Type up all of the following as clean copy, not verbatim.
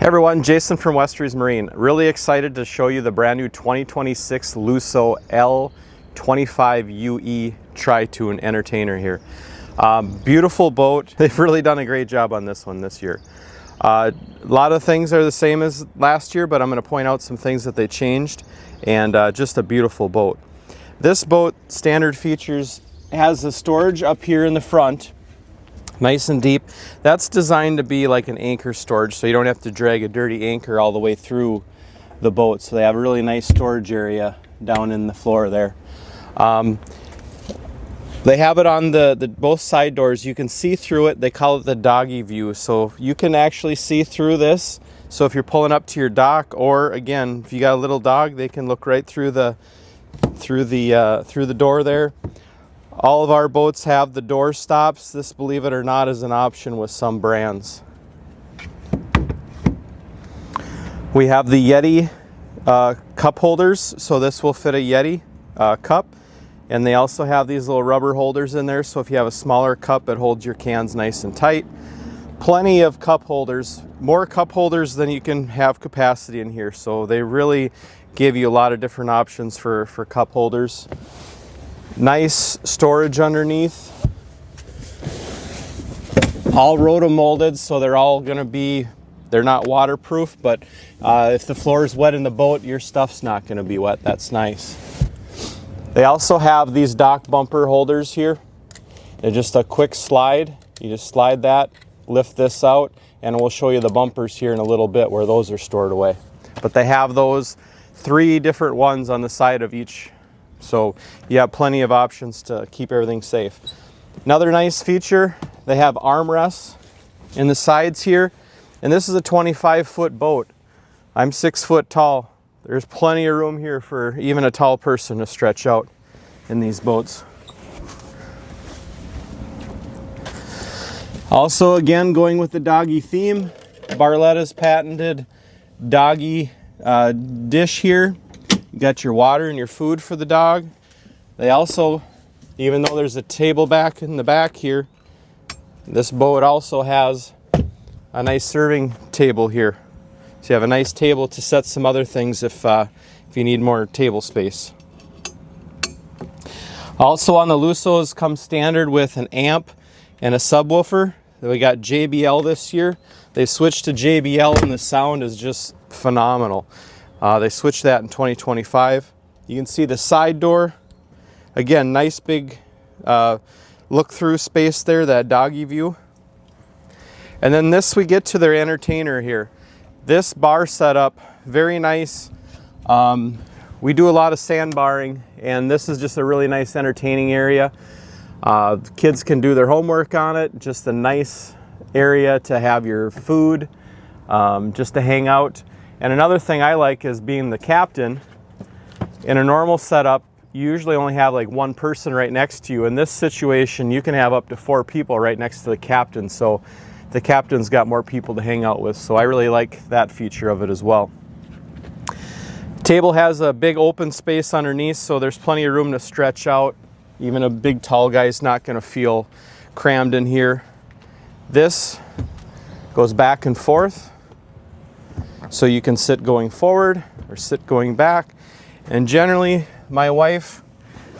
Hey everyone, Jason from Westre's Marine. Really excited to show you the brand new 2026 Lusso L25UE Tritoon entertainer here. Beautiful boat. They've really done a great job on this one this year. A lot of things are the same as last year, but I'm going to point out some things that they changed, and just a beautiful boat. This boat, standard features, has the storage up here in the front, nice and deep. That's designed to be like an anchor storage, so you don't have to drag a dirty anchor all the way through the boat. So they have a really nice storage area down in the floor there. They have it on the both side doors. You can see through it. They call it the doggy view, so you can actually see through this. So if you're pulling up to your dock, or again, if you got a little dog, they can look right through the door there. All of our boats have the door stops. This, believe it or not, is an option with some brands. We have the Yeti cup holders, so this will fit a Yeti cup. And they also have these little rubber holders in there, so if you have a smaller cup, it holds your cans nice and tight. Plenty of cup holders, more cup holders than you can have capacity in here. So they really give you a lot of different options for cup holders. Nice storage underneath. All rotomolded, so they're all going to be, they're not waterproof, but if the floor is wet in the boat, your stuff's not going to be wet. That's nice. They also have these dock bumper holders here. They're just a quick slide. You just slide that, lift this out, and we'll show you the bumpers here in a little bit where those are stored away. But they have those 3 different ones on the side of each. So you have plenty of options to keep everything safe. Another nice feature, they have armrests in the sides here. And this is a 25-foot boat. I'm 6 foot tall. There's plenty of room here for even a tall person to stretch out in these boats. Also, again, going with the doggy theme, Barletta's patented doggy dish here. You got your water and your food for the dog. They also, even though there's a table back in the back here, this boat also has a nice serving table here. So you have a nice table to set some other things if you need more table space. Also on the Lussos come standard with an amp and a subwoofer. We got JBL this year. They switched to JBL and the sound is just phenomenal. They switched that in 2025. You can see the side door. Again, nice big look-through space there, that doggy view. And then this, we get to their entertainer here. This bar setup, very nice. We do a lot of sandbarring, and this is just a really nice entertaining area. Kids can do their homework on it. Just a nice area to have your food, just to hang out. And another thing I like is being the captain. In a normal setup, you usually only have like one person right next to you. In this situation, you can have up to 4 people right next to the captain. So the captain's got more people to hang out with. So I really like that feature of it as well. Table has a big open space underneath, so there's plenty of room to stretch out. Even a big tall guy's not going to feel crammed in here. This goes back and forth, so you can sit going forward or sit going back. And generally, my wife,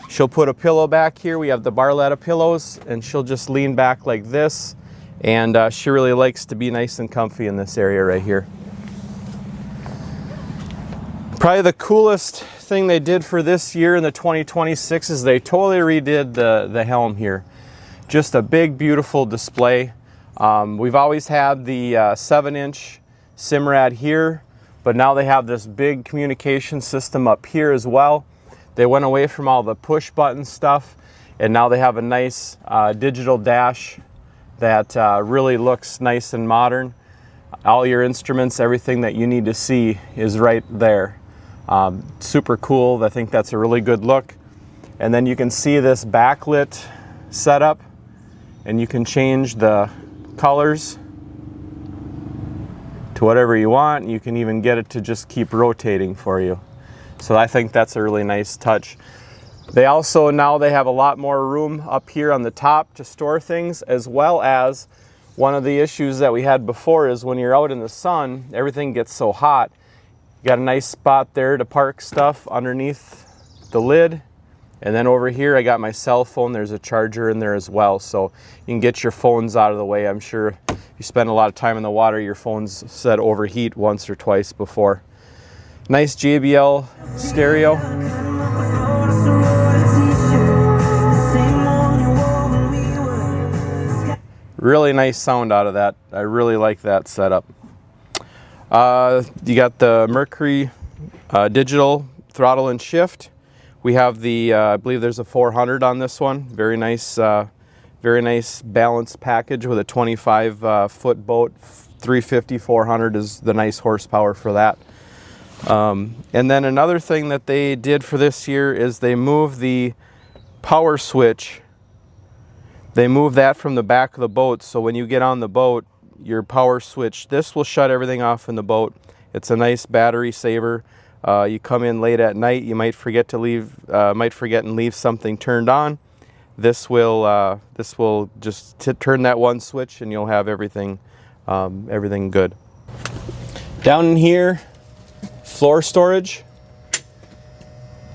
she'll put a pillow back here. We have the Barletta pillows, and she'll just lean back like this. And she really likes to be nice and comfy in this area right here. Probably the coolest thing they did for this year in the 2026 is they totally redid the Helm here. Just a big, beautiful display. We've always had the 7-inch Simrad here, but now they have this big communication system up here as well. They went away from all the push button stuff, and now they have a nice digital dash that really looks nice and modern. All your instruments, everything that you need to see is right there. Super cool. I think that's a really good look. And then you can see this backlit setup, and you can change the colors to whatever you want. You can even get it to just keep rotating for you. So I think that's a really nice touch. They also, now they have a lot more room up here on the top to store things, as well as One of the issues that we had before is when you're out in the sun, everything gets so hot. You got a nice spot there to park stuff underneath the lid. And then over here, I got my cell phone. There's a charger in there as well. So you can get your phones out of the way. I'm sure if you spend a lot of time in the water, your phone's said overheat once or twice before. Nice JBL stereo. Really nice sound out of that. I really like that setup. You got the Mercury digital throttle and shift. We have the, I believe there's a 400 on this one. Very nice balanced package with a 25 foot boat. 350, 400 is the nice horsepower for that. And then another thing that they did for this year is they moved the power switch. They moved that from the back of the boat, so when you get on the boat, your power switch, this will shut everything off in the boat. It's a nice battery saver. You come in late at night, you might forget to leave, and leave something turned on. This will just turn that one switch, and you'll have everything good. Down in here, floor storage.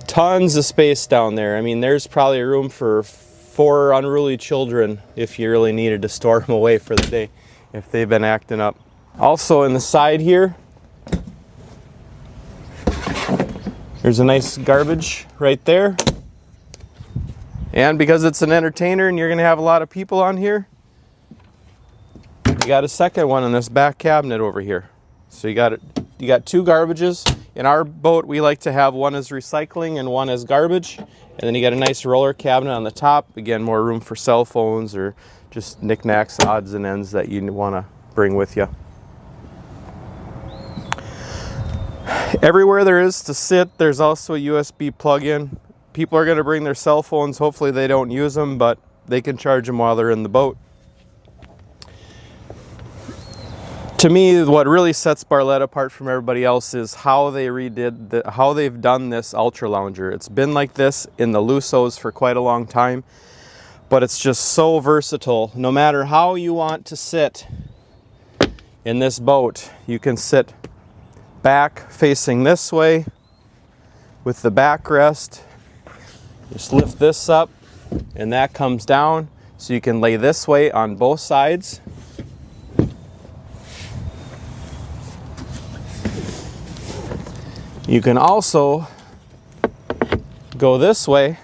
Tons of space down there. I mean, there's probably room for 4 unruly children if you really needed to store them away for the day if they've been acting up. Also in the side here, there's a nice garbage right there. And because it's an entertainer and you're gonna have a lot of people on here, you got a second one in this back cabinet over here. So you got 2 garbages. In our boat, we like to have one as recycling and one as garbage. And then you got a nice roller cabinet on the top. Again, more room for cell phones or just knickknacks, odds and ends that you want to bring with you. Everywhere there is to sit, there's also a USB plug-in. People are going to bring their cell phones. Hopefully they don't use them, but they can charge them while they're in the boat. To me, what really sets Barletta apart from everybody else is how they how they've done this Ultra Lounger. It's been like this in the Lussos for quite a long time, but it's just so versatile. No matter how you want to sit in this boat, you can sit back facing this way with the backrest. Just lift this up and that comes down, so you can lay this way on both sides. You can also go this way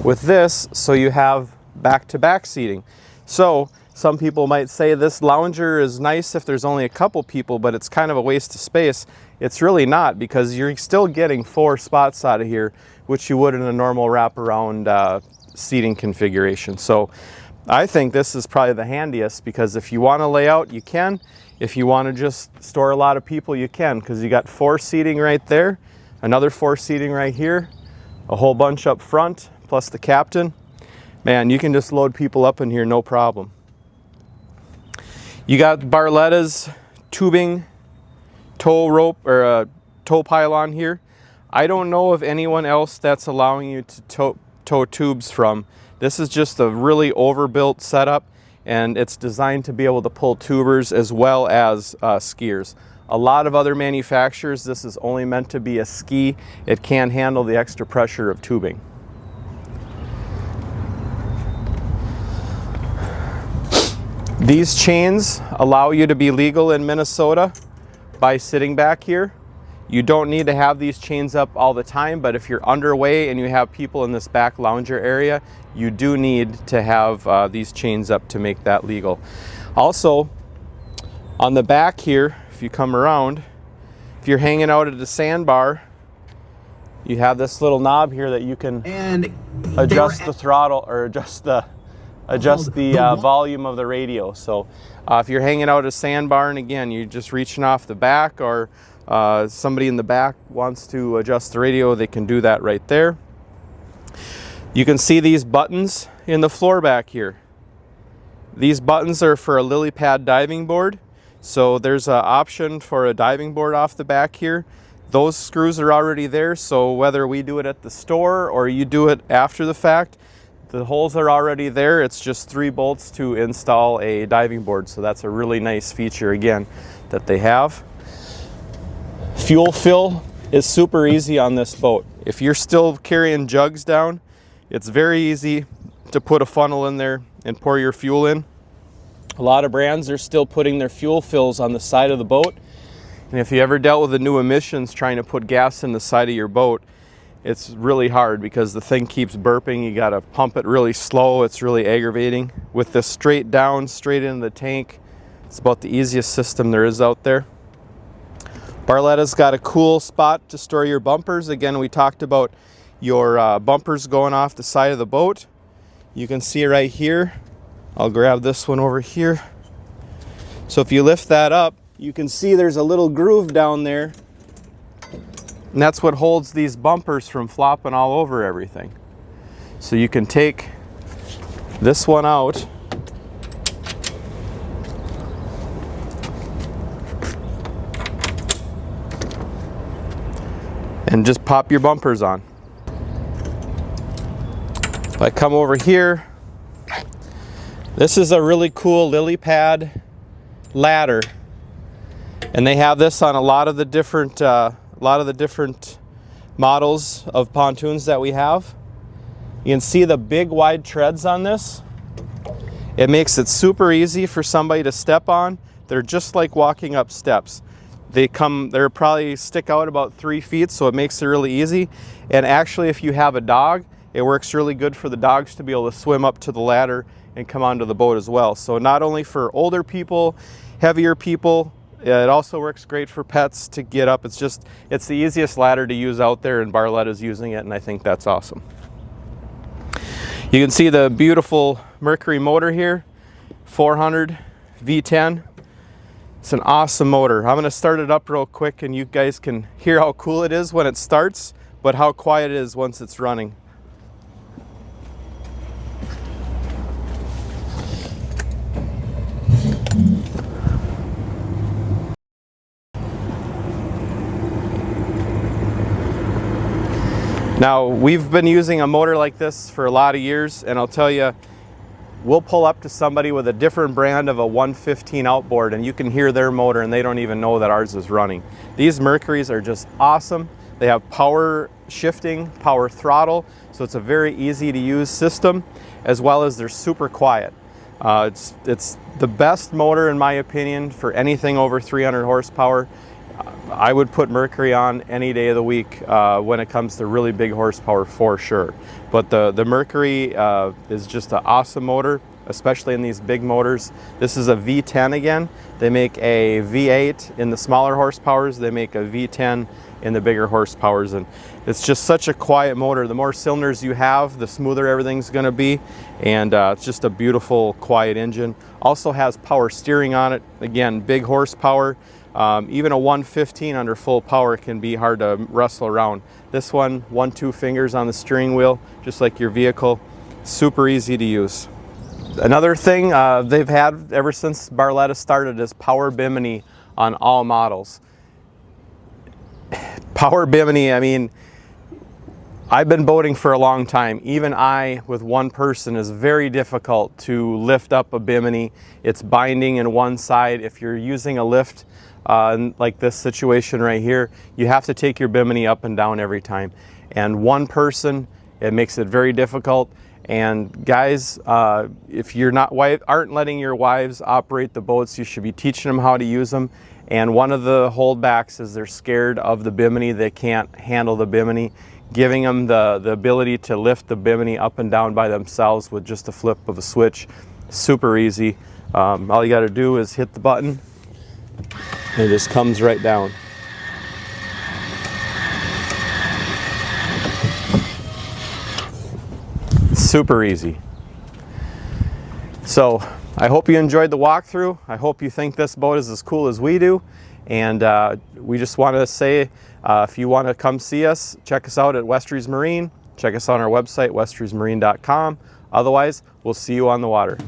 with this, so you have back-to-back seating. So some people might say this lounger is nice if there's only a couple people, but it's kind of a waste of space. It's really not, because you're still getting 4 spots out of here, which you would in a normal wraparound seating configuration. So I think this is probably the handiest, because if you want to lay out, you can. If you want to just store a lot of people, you can, because you got 4 seating right there, another 4 seating right here, a whole bunch up front, plus the captain. Man, you can just load people up in here, no problem. You got Barletta's tubing tow rope or tow pylon here. I don't know of anyone else that's allowing you to tow tubes from. This is just a really overbuilt setup, and it's designed to be able to pull tubers as well as skiers. A lot of other manufacturers, this is only meant to be a ski. It can't handle the extra pressure of tubing. These chains allow you to be legal in Minnesota by sitting back here. You don't need to have these chains up all the time, but if you're underway and you have people in this back lounger area, you do need to have these chains up to make that legal. Also, on the back here, if you come around, if you're hanging out at the sandbar, you have this little knob here that you can adjust the throttle or adjust the volume of the radio. So if you're hanging out at a sandbar, and again, you're just reaching off the back, or somebody in the back wants to adjust the radio, they can do that right there. You can see these buttons in the floor back here. These buttons are for a lily pad diving board. So there's an option for a diving board off the back here. Those screws are already there, so whether we do it at the store or you do it after the fact, The holes are already there. It's just 3 bolts to install a diving board. So that's a really nice feature again that they have. Fuel fill is super easy on this boat. If you're still carrying jugs down, it's very easy to put a funnel in there and pour your fuel in. A lot of brands are still putting their fuel fills on the side of the boat. And if you ever dealt with the new emissions trying to put gas in the side of your boat, it's really hard because the thing keeps burping. You got to pump it really slow. It's really aggravating. With this straight down, straight into the tank, it's about the easiest system there is out there. Barletta's got a cool spot to store your bumpers. Again, we talked about your bumpers going off the side of the boat. You can see right here. I'll grab this one over here. So if you lift that up, you can see there's a little groove down there. And that's what holds these bumpers from flopping all over everything. So you can take this one out and just pop your bumpers on. If I come over here, this is a really cool lily pad ladder, and they have this on a lot of the different models of pontoons that we have. You can see the big wide treads on this. It makes it super easy for somebody to step on. They're just like walking up steps. They're probably stick out about 3 feet, so it makes it really easy. And actually, if you have a dog, it works really good for the dogs to be able to swim up to the ladder and come onto the boat as well. So not only for older people, heavier people, it also works great for pets to get up. It's the easiest ladder to use out there, and Barletta's using it, and I think that's awesome. You can see the beautiful Mercury motor here, 400 V10. It's an awesome motor. I'm gonna start it up real quick and you guys can hear how cool it is when it starts, but how quiet it is once it's running. Now, we've been using a motor like this for a lot of years, and I'll tell you, we'll pull up to somebody with a different brand of a 115 outboard and you can hear their motor and they don't even know that ours is running. These Mercuries are just awesome. They have power shifting, power throttle, so it's a very easy to use system, as well as they're super quiet. It's the best motor in my opinion for anything over 300 horsepower. I would put Mercury on any day of the week when it comes to really big horsepower for sure. But the Mercury is just an awesome motor, especially in these big motors. This is a V10 again. They make a V8 in the smaller horsepowers. They make a V10 in the bigger horsepowers. And it's just such a quiet motor. The more cylinders you have, the smoother everything's gonna be. And it's just a beautiful, quiet engine. Also has power steering on it. Again, big horsepower. Even a 115 under full power can be hard to wrestle around. This one, 1-2 fingers on the steering wheel, just like your vehicle. Super easy to use. Another thing they've had ever since Barletta started is power bimini on all models. Power bimini, I mean, I've been boating for a long time. Even I, with one person, is very difficult to lift up a bimini. It's binding in one side. If you're using a lift, like this situation right here, you have to take your bimini up and down every time. And one person, it makes it very difficult. And guys, if you're aren't letting your wives operate the boats, you should be teaching them how to use them. And one of the holdbacks is they're scared of the bimini. They can't handle the bimini. Giving them the ability to lift the bimini up and down by themselves with just a flip of a switch, super easy. All you got to do is hit the button. It just comes right down. Super easy. So I hope you enjoyed the walkthrough. I hope you think this boat is as cool as we do. And we just want to say, if you want to come see us, check us out at Westre's Marine. Check us out on our website, westresmarine.com. Otherwise, we'll see you on the water.